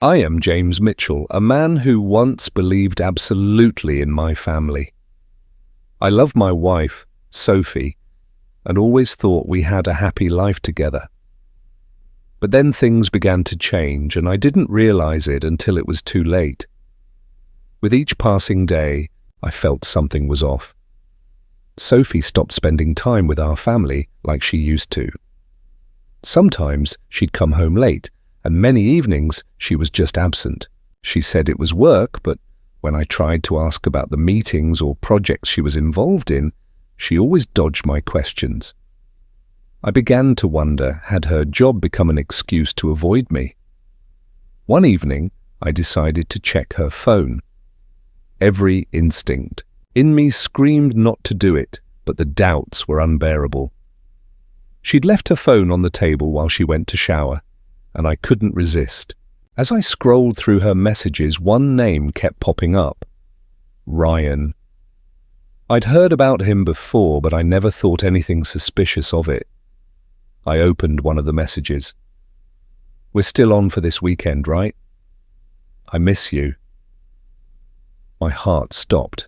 I am James Mitchell, a man who once believed absolutely in my family. I love my wife, Sophie, and always thought we had a happy life together. But then things began to change, and I didn't realize it until it was too late. With each passing day, I felt something was off. Sophie stopped spending time with our family like she used to. Sometimes she'd come home late, and many evenings she was just absent. She said it was work, but when I tried to ask about the meetings or projects she was involved in, she always dodged my questions. I began to wonder, had her job become an excuse to avoid me? One evening, I decided to check her phone. Every instinct in me screamed not to do it, but the doubts were unbearable. She'd left her phone on the table while she went to shower, and I couldn't resist. As I scrolled through her messages, one name kept popping up: Ryan. I'd heard about him before, but I never thought anything suspicious of it. I opened one of the messages. "We're still on for this weekend, right? I miss you." My heart stopped.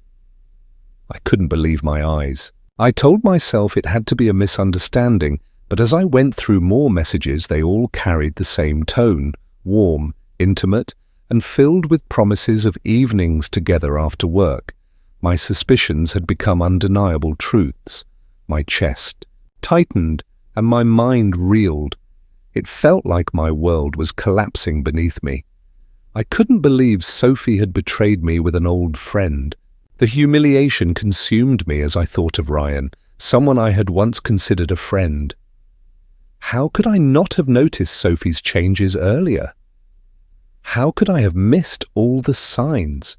I couldn't believe my eyes. I told myself it had to be a misunderstanding, but as I went through more messages, they all carried the same tone: warm, intimate, and filled with promises of evenings together after work. My suspicions had become undeniable truths. My chest tightened and my mind reeled. It felt like my world was collapsing beneath me. I couldn't believe Sophie had betrayed me with an old friend. The humiliation consumed me as I thought of Ryan, someone I had once considered a friend. How could I not have noticed Sophie's changes earlier? How could I have missed all the signs?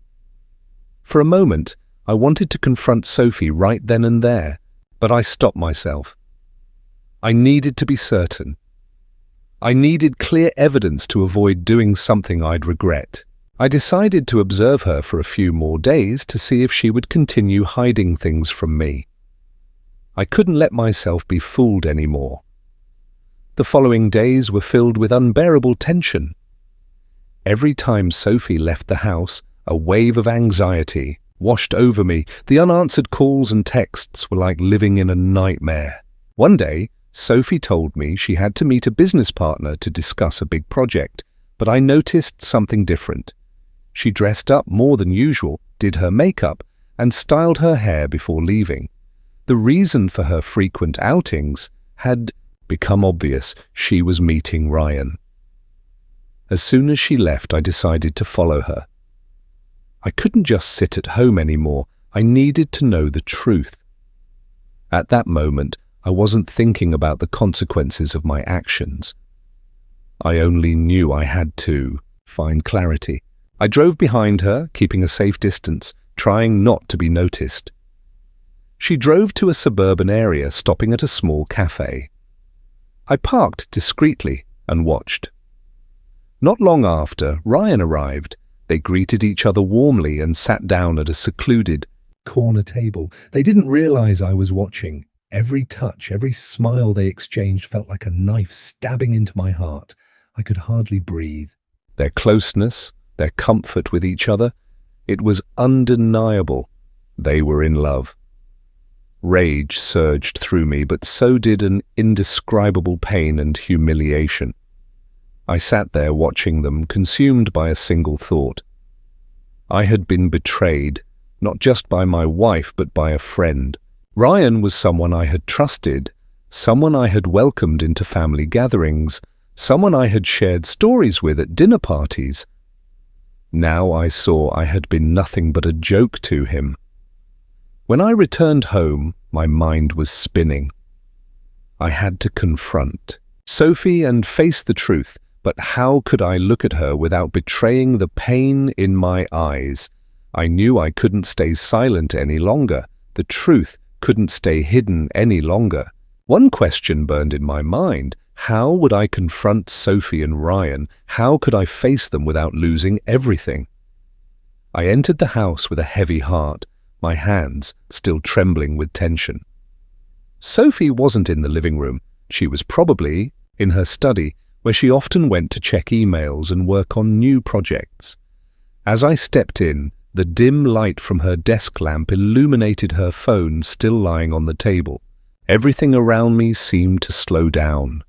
For a moment, I wanted to confront Sophie right then and there, but I stopped myself. I needed to be certain. I needed clear evidence to avoid doing something I'd regret. I decided to observe her for a few more days to see if she would continue hiding things from me. I couldn't let myself be fooled anymore. The following days were filled with unbearable tension. Every time Sophie left the house, a wave of anxiety washed over me. The unanswered calls and texts were like living in a nightmare. One day, Sophie told me she had to meet a business partner to discuss a big project, but I noticed something different. She dressed up more than usual, did her makeup, and styled her hair before leaving. The reason for her frequent outings had become obvious: she was meeting Ryan. As soon as she left, I decided to follow her. I couldn't just sit at home anymore. I needed to know the truth. At that moment, I wasn't thinking about the consequences of my actions. I only knew I had to find clarity. I drove behind her, keeping a safe distance, trying not to be noticed. She drove to a suburban area, stopping at a small cafe. I parked discreetly and watched. Not long after, Ryan arrived. They greeted each other warmly and sat down at a secluded corner table. They didn't realize I was watching. Every touch, every smile they exchanged felt like a knife stabbing into my heart. I could hardly breathe. Their closeness, their comfort with each other, it was undeniable. They were in love. Rage surged through me, but so did an indescribable pain and humiliation. I sat there watching them, consumed by a single thought. I had been betrayed, not just by my wife, but by a friend. Ryan was someone I had trusted, someone I had welcomed into family gatherings, someone I had shared stories with at dinner parties. Now I saw I had been nothing but a joke to him. When I returned home, my mind was spinning. I had to confront Sophie and face the truth, but how could I look at her without betraying the pain in my eyes? I knew I couldn't stay silent any longer. The truth couldn't stay hidden any longer. One question burned in my mind: how would I confront Sophie and Ryan? How could I face them without losing everything? I entered the house with a heavy heart, my hands still trembling with tension. Sophie wasn't in the living room. She was probably in her study, where she often went to check emails and work on new projects. As I stepped in, the dim light from her desk lamp illuminated her phone still lying on the table. Everything around me seemed to slow down.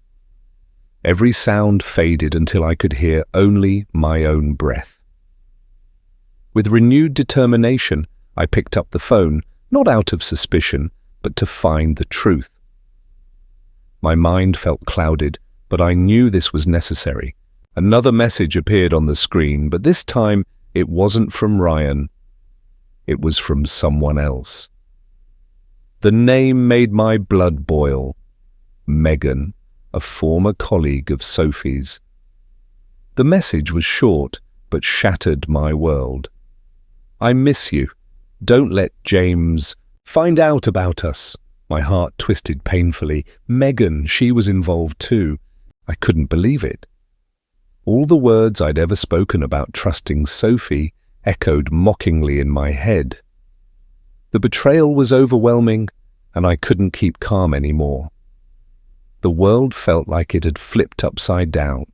Every sound faded until I could hear only my own breath. With renewed determination, I picked up the phone, not out of suspicion, but to find the truth. My mind felt clouded, but I knew this was necessary. Another message appeared on the screen, but this time it wasn't from Ryan. It was from someone else. The name made my blood boil. Megan, a former colleague of Sophie's. The message was short, but shattered my world. I miss you. Don't let James find out about us. My heart twisted painfully. Megan, she was involved too. I couldn't believe it. All the words I'd ever spoken about trusting Sophie echoed mockingly in my head. The betrayal was overwhelming, and I couldn't keep calm anymore. The world felt like it had flipped upside down.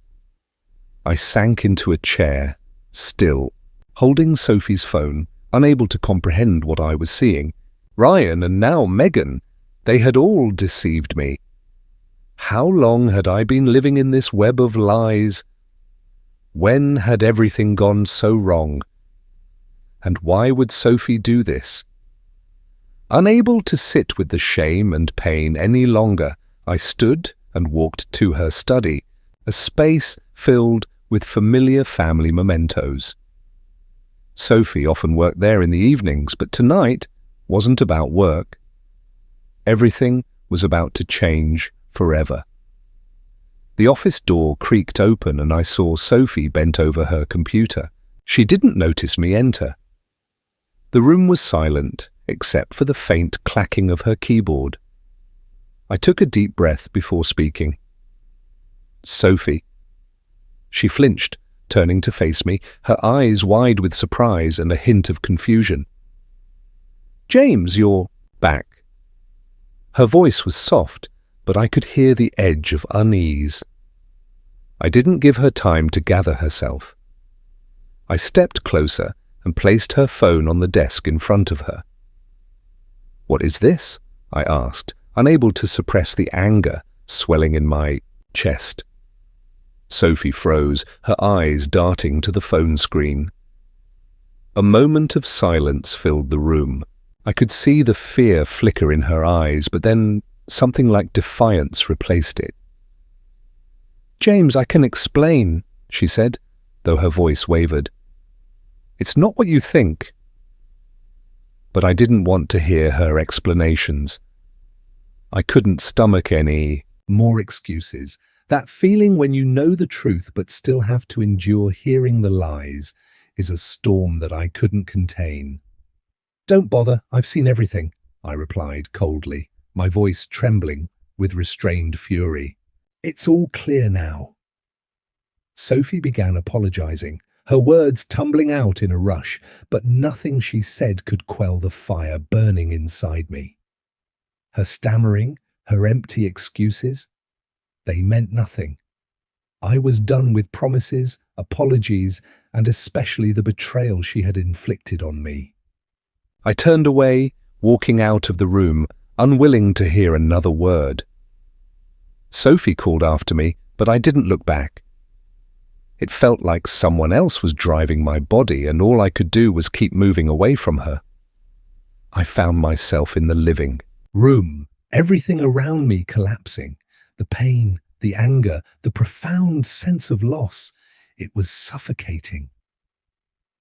I sank into a chair, still, holding Sophie's phone, unable to comprehend what I was seeing. Ryan and now Megan, they had all deceived me. How long had I been living in this web of lies? When had everything gone so wrong? And why would Sophie do this? Unable to sit with the shame and pain any longer, I stood and walked to her study, a space filled with familiar family mementos. Sophie often worked there in the evenings, but tonight wasn't about work. Everything was about to change forever. The office door creaked open and I saw Sophie bent over her computer. She didn't notice me enter. The room was silent, except for the faint clacking of her keyboard. I took a deep breath before speaking. Sophie. She flinched, turning to face me, her eyes wide with surprise and a hint of confusion. James, you're back. Her voice was soft, but I could hear the edge of unease. I didn't give her time to gather herself. I stepped closer and placed her phone on the desk in front of her. What is this? I asked, unable to suppress the anger swelling in my chest. Sophie froze, her eyes darting to the phone screen. A moment of silence filled the room. I could see the fear flicker in her eyes, but then something like defiance replaced it. James, I can explain, she said, though her voice wavered. It's not what you think. But I didn't want to hear her explanations. I couldn't stomach any more excuses. That feeling when you know the truth but still have to endure hearing the lies is a storm that I couldn't contain. Don't bother, I've seen everything, I replied coldly, my voice trembling with restrained fury. It's all clear now. Sophie began apologizing, her words tumbling out in a rush, but nothing she said could quell the fire burning inside me. Her stammering, her empty excuses, they meant nothing. I was done with promises, apologies, and especially the betrayal she had inflicted on me. I turned away, walking out of the room, unwilling to hear another word. Sophie called after me, but I didn't look back. It felt like someone else was driving my body, and all I could do was keep moving away from her. I found myself in the living room, everything around me collapsing. The pain, the anger, the profound sense of loss. It was suffocating.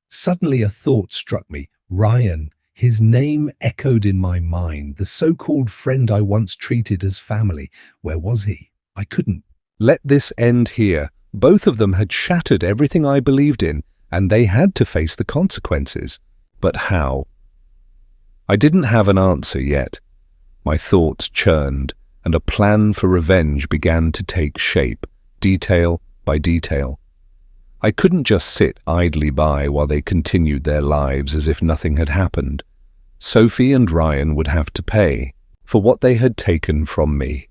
Suddenly a thought struck me. Ryan. His name echoed in my mind, the so-called friend I once treated as family. Where was he? I couldn't let this end here. Both of them had shattered everything I believed in, and they had to face the consequences. But how? I didn't have an answer yet. My thoughts churned, and a plan for revenge began to take shape, detail by detail. I couldn't just sit idly by while they continued their lives as if nothing had happened. Sophie and Ryan would have to pay for what they had taken from me.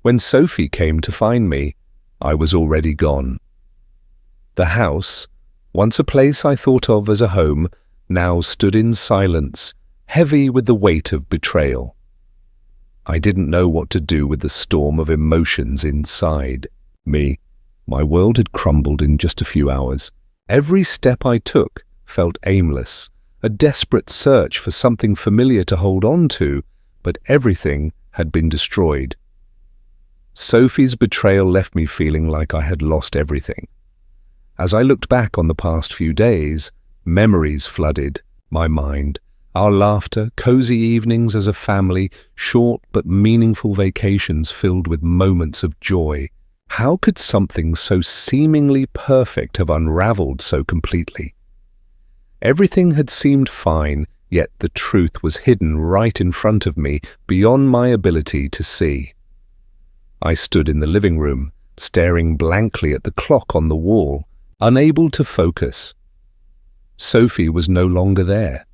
When Sophie came to find me, I was already gone. The house, once a place I thought of as a home, now stood in silence, heavy with the weight of betrayal. I didn't know what to do with the storm of emotions inside me. My world had crumbled in just a few hours. Every step I took felt aimless, a desperate search for something familiar to hold on to, but everything had been destroyed. Sophie's betrayal left me feeling like I had lost everything. As I looked back on the past few days, memories flooded my mind. Our laughter, cozy evenings as a family, short but meaningful vacations filled with moments of joy. How could something so seemingly perfect have unraveled so completely? Everything had seemed fine, yet the truth was hidden right in front of me, beyond my ability to see. I stood in the living room, staring blankly at the clock on the wall, unable to focus. Sophie was no longer there.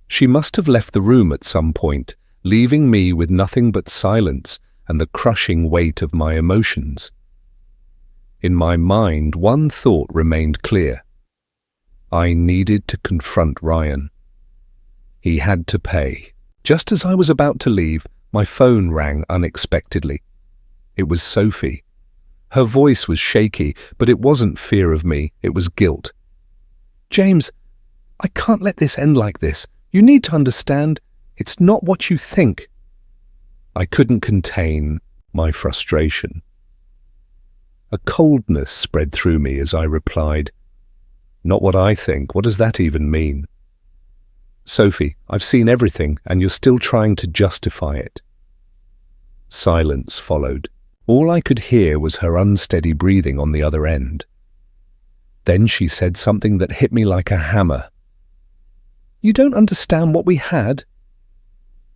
She must have left the room at some point, leaving me with nothing but silence and the crushing weight of my emotions. In my mind, one thought remained clear. I needed to confront Ryan. He had to pay. Just as I was about to leave, my phone rang unexpectedly. It was Sophie. Her voice was shaky, but it wasn't fear of me, it was guilt. "James, I can't let this end like this. You need to understand, it's not what you think." I couldn't contain my frustration. A coldness spread through me as I replied, "Not what I think. What does that even mean?" "Sophie, I've seen everything, and you're still trying to justify it." Silence followed. All I could hear was her unsteady breathing on the other end. Then she said something that hit me like a hammer. "You don't understand what we had.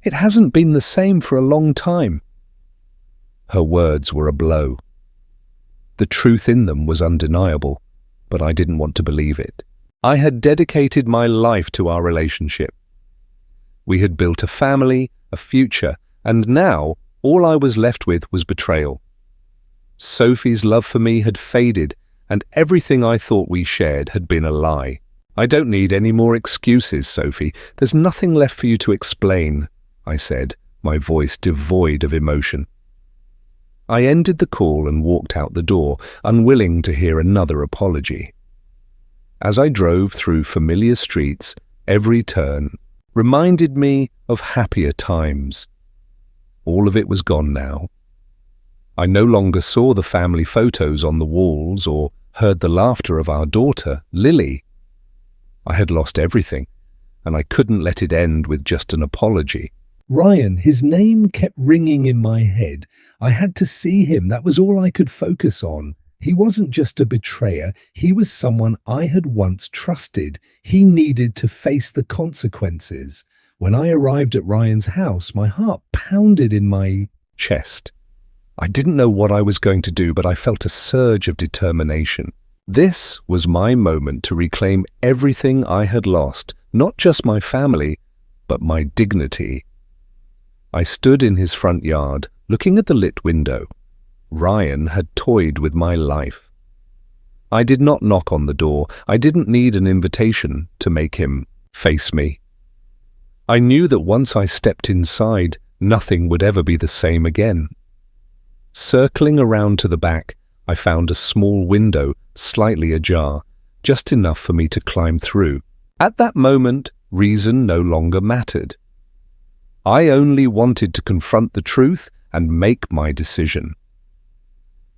It hasn't been the same for a long time." Her words were a blow. The truth in them was undeniable, but I didn't want to believe it. I had dedicated my life to our relationship. We had built a family, a future, and now all I was left with was betrayal. Sophie's love for me had faded, and everything I thought we shared had been a lie. "I don't need any more excuses, Sophie. There's nothing left for you to explain," I said, my voice devoid of emotion. I ended the call and walked out the door, unwilling to hear another apology. As I drove through familiar streets, every turn reminded me of happier times. All of it was gone now. I no longer saw the family photos on the walls or heard the laughter of our daughter, Lily. I had lost everything, and I couldn't let it end with just an apology. Ryan, his name kept ringing in my head. I had to see him. That was all I could focus on. He wasn't just a betrayer. He was someone I had once trusted. He needed to face the consequences. When I arrived at Ryan's house, my heart pounded in my chest. I didn't know what I was going to do, but I felt a surge of determination. This was my moment to reclaim everything I had lost, not just my family, but my dignity. I stood in his front yard, looking at the lit window. Ryan had toyed with my life. I did not knock on the door. I didn't need an invitation to make him face me. I knew that once I stepped inside, nothing would ever be the same again. Circling around to the back, I found a small window, slightly ajar, just enough for me to climb through. At that moment, reason no longer mattered. I only wanted to confront the truth and make my decision.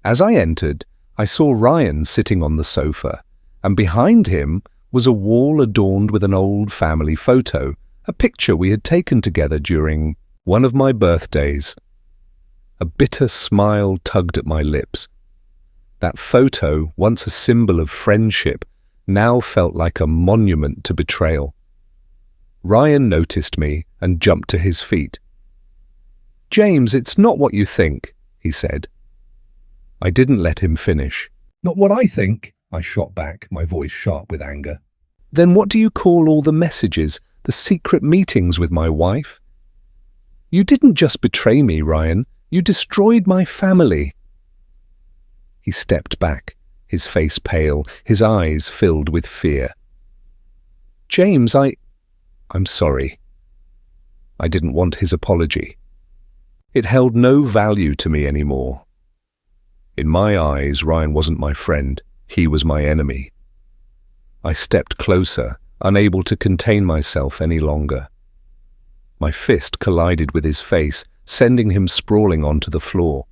As I entered, I saw Ryan sitting on the sofa, and behind him was a wall adorned with an old family photo, a picture we had taken together during one of my birthdays. A bitter smile tugged at my lips. That photo, once a symbol of friendship, now felt like a monument to betrayal. Ryan noticed me and jumped to his feet. "James, it's not what you think," he said. I didn't let him finish. "Not what I think," I shot back, my voice sharp with anger. "Then what do you call all the messages, the secret meetings with my wife? You didn't just betray me, Ryan. You destroyed my family." He stepped back, his face pale, his eyes filled with fear. "James, I'm sorry." I didn't want his apology. It held no value to me anymore. In my eyes, Ryan wasn't my friend. He was my enemy. I stepped closer, unable to contain myself any longer. My fist collided with his face, sending him sprawling onto the floor.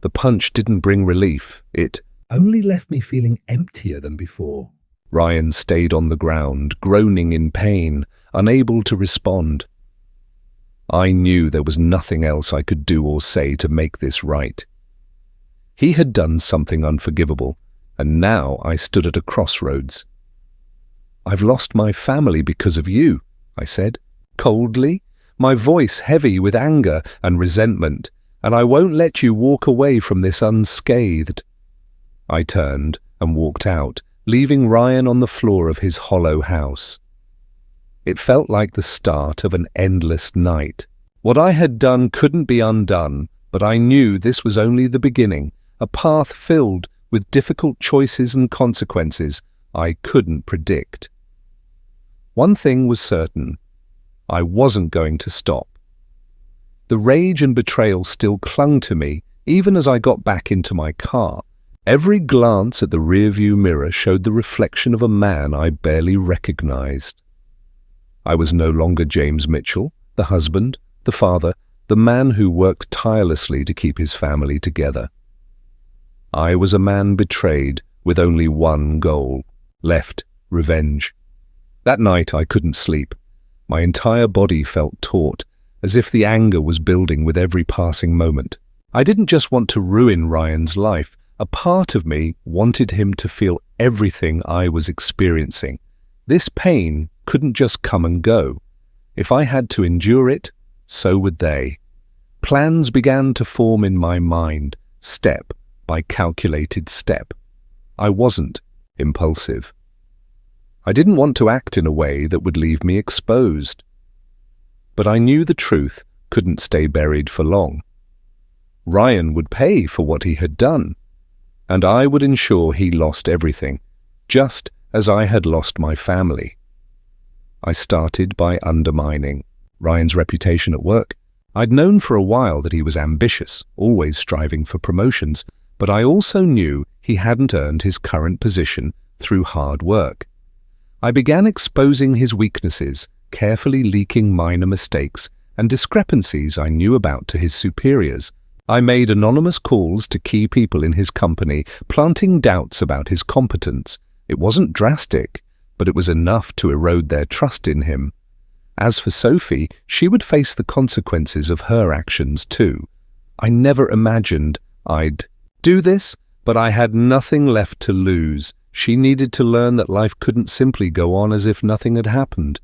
The punch didn't bring relief. It only left me feeling emptier than before. Ryan stayed on the ground, groaning in pain, unable to respond. I knew there was nothing else I could do or say to make this right. He had done something unforgivable, and now I stood at a crossroads. "I've lost my family because of you," I said, coldly, my voice heavy with anger and resentment, "and I won't let you walk away from this unscathed." I turned and walked out, leaving Ryan on the floor of his hollow house. It felt like the start of an endless night. What I had done couldn't be undone, but I knew this was only the beginning, a path filled with difficult choices and consequences I couldn't predict. One thing was certain: I wasn't going to stop. The rage and betrayal still clung to me, even as I got back into my car. Every glance at the rearview mirror showed the reflection of a man I barely recognized. I was no longer James Mitchell, the husband, the father, the man who worked tirelessly to keep his family together. I was a man betrayed with only one goal left: revenge. That night I couldn't sleep. My entire body felt taut, as if the anger was building with every passing moment. I didn't just want to ruin Ryan's life. A part of me wanted him to feel everything I was experiencing. This pain couldn't just come and go. If I had to endure it, so would they. Plans began to form in my mind, step by calculated step. I wasn't impulsive. I didn't want to act in a way that would leave me exposed. But I knew the truth couldn't stay buried for long. Ryan would pay for what he had done, and I would ensure he lost everything, just as I had lost my family. I started by undermining Ryan's reputation at work. I'd known for a while that he was ambitious, always striving for promotions, but I also knew he hadn't earned his current position through hard work. I began exposing his weaknesses, carefully leaking minor mistakes and discrepancies I knew about to his superiors. I made anonymous calls to key people in his company, planting doubts about his competence. It wasn't drastic, but it was enough to erode their trust in him. As for Sophie, she would face the consequences of her actions too. I never imagined I'd do this, but I had nothing left to lose. She needed to learn that life couldn't simply go on as if nothing had happened.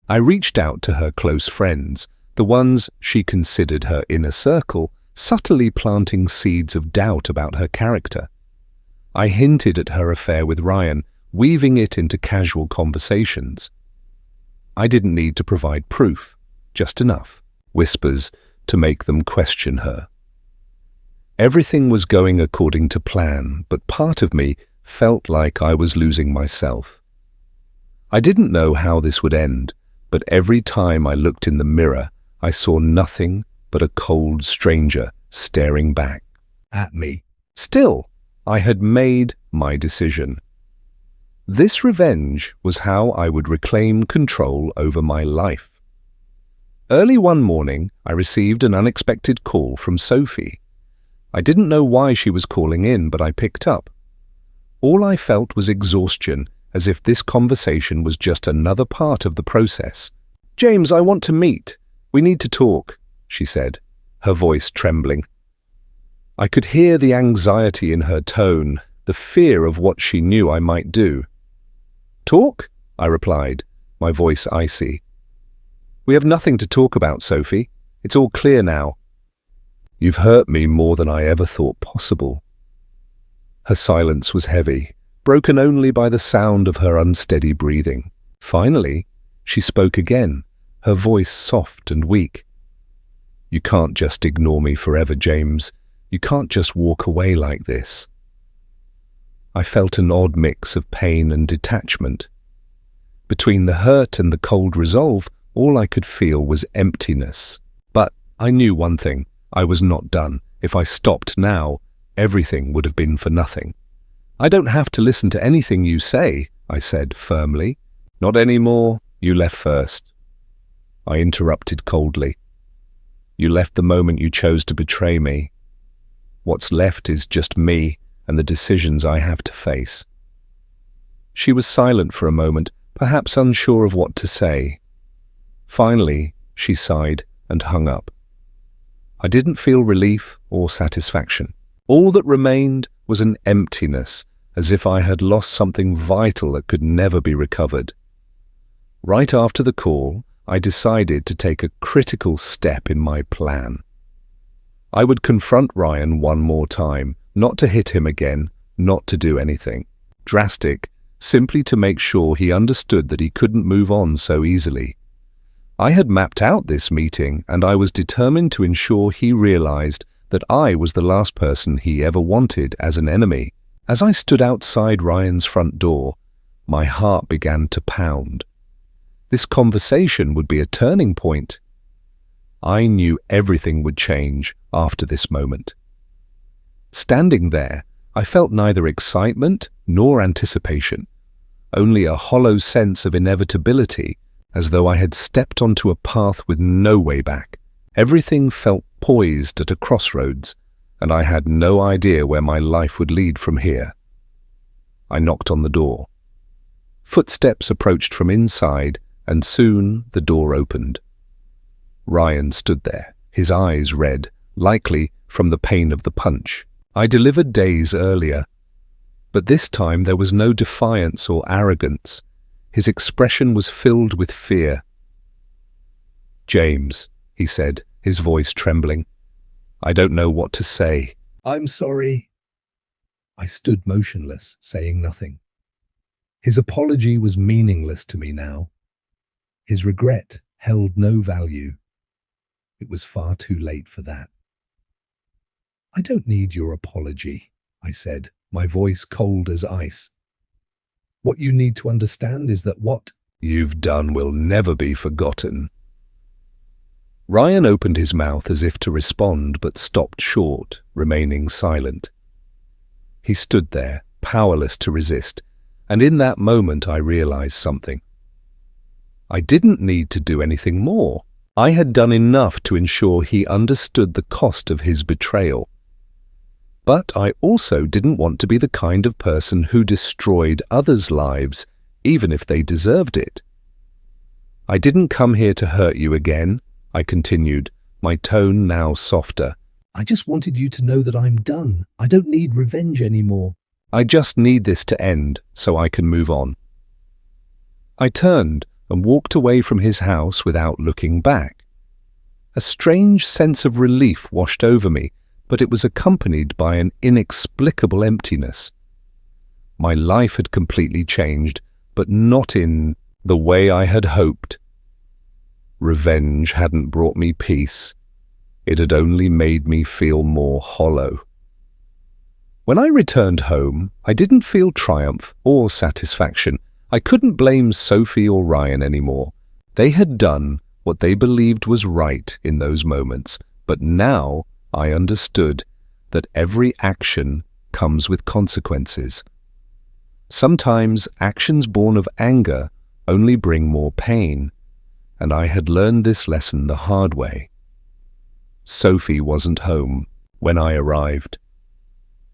I reached out to her close friends, the ones she considered her inner circle, subtly planting seeds of doubt about her character. I hinted at her affair with Ryan, weaving it into casual conversations. I didn't need to provide proof, just enough whispers to make them question her. Everything was going according to plan, but part of me felt like I was losing myself. I didn't know how this would end, but every time I looked in the mirror, I saw nothing but a cold stranger staring back at me. Still, I had made my decision. This revenge was how I would reclaim control over my life. Early one morning, I received an unexpected call from Sophie. I didn't know why she was calling in, but I picked up. All I felt was exhaustion, as if this conversation was just another part of the process. "James, I want to meet. We need to talk," she said, her voice trembling. I could hear the anxiety in her tone, the fear of what she knew I might do. "Talk?" I replied, my voice icy. "We have nothing to talk about, Sophie. It's all clear now." "You've hurt me more than I ever thought possible." Her silence was heavy, broken only by the sound of her unsteady breathing. Finally, she spoke again, her voice soft and weak. "You can't just ignore me forever, James. You can't just walk away like this." I felt an odd mix of pain and detachment. Between the hurt and the cold resolve, all I could feel was emptiness. But I knew one thing: I was not done. If I stopped now, everything would have been for nothing. "I don't have to listen to anything you say," I said firmly. "Not anymore. You left first." I interrupted coldly. "You left the moment you chose to betray me. What's left is just me and the decisions I have to face." She was silent for a moment, perhaps unsure of what to say. Finally, she sighed and hung up. I didn't feel relief or satisfaction. All that remained was an emptiness, as if I had lost something vital that could never be recovered. Right after the call, I decided to take a critical step in my plan. I would confront Ryan one more time, not to hit him again, not to do anything drastic, simply to make sure he understood that he couldn't move on so easily. I had mapped out this meeting, and I was determined to ensure he realized that I was the last person he ever wanted as an enemy. As I stood outside Ryan's front door, my heart began to pound. This conversation would be a turning point. I knew everything would change after this moment. Standing there, I felt neither excitement nor anticipation, only a hollow sense of inevitability, as though I had stepped onto a path with no way back. Everything felt poised at a crossroads, and I had no idea where my life would lead from here. I knocked on the door. Footsteps approached from inside, and soon the door opened. Ryan stood there, his eyes red, likely from the pain of the punch. I delivered days earlier, but this time there was no defiance or arrogance. His expression was filled with fear. "James," he said, his voice trembling, "I don't know what to say." "I'm sorry." I stood motionless, saying nothing. His apology was meaningless to me now. His regret held no value. It was far too late for that. "I don't need your apology," I said, my voice cold as ice. "What you need to understand is that what you've done will never be forgotten." Ryan opened his mouth as if to respond, but stopped short, remaining silent. He stood there, powerless to resist, and in that moment I realized something. I didn't need to do anything more. I had done enough to ensure he understood the cost of his betrayal. But I also didn't want to be the kind of person who destroyed others' lives, even if they deserved it. "I didn't come here to hurt you again," I continued, my tone now softer. "I just wanted you to know that I'm done. I don't need revenge anymore. I just need this to end so I can move on." I turned and walked away from his house without looking back. A strange sense of relief washed over me, but it was accompanied by an inexplicable emptiness. My life had completely changed, but not in the way I had hoped. Revenge hadn't brought me peace. It had only made me feel more hollow. When I returned home, I didn't feel triumph or satisfaction. I couldn't blame Sophie or Ryan anymore. They had done what they believed was right in those moments, but now I understood that every action comes with consequences. Sometimes actions born of anger only bring more pain, and I had learned this lesson the hard way. Sophie wasn't home when I arrived.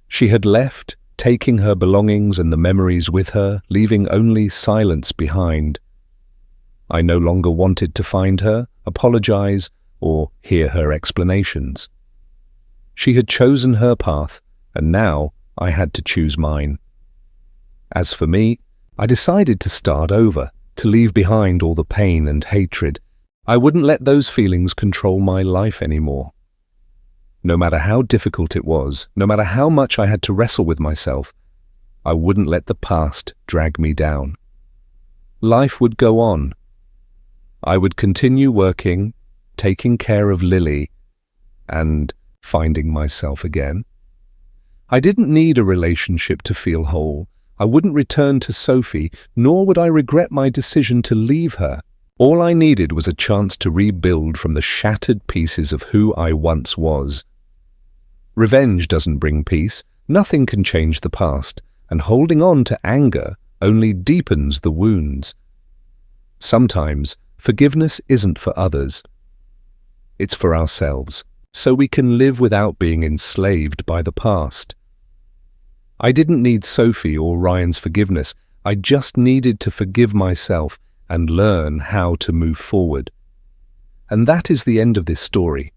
She had left, taking her belongings and the memories with her, leaving only silence behind. I no longer wanted to find her, apologize, or hear her explanations. She had chosen her path, and now I had to choose mine. As for me, I decided to start over, to leave behind all the pain and hatred. I wouldn't let those feelings control my life anymore. No matter how difficult it was, no matter how much I had to wrestle with myself, I wouldn't let the past drag me down. Life would go on. I would continue working, taking care of Lily, and finding myself again. I didn't need a relationship to feel whole. I wouldn't return to Sophie, nor would I regret my decision to leave her. All I needed was a chance to rebuild from the shattered pieces of who I once was. Revenge doesn't bring peace. Nothing can change the past, and holding on to anger only deepens the wounds. Sometimes forgiveness isn't for others. It's for ourselves, so we can live without being enslaved by the past. I didn't need Sophie or Ryan's forgiveness. I just needed to forgive myself and learn how to move forward. And that is the end of this story.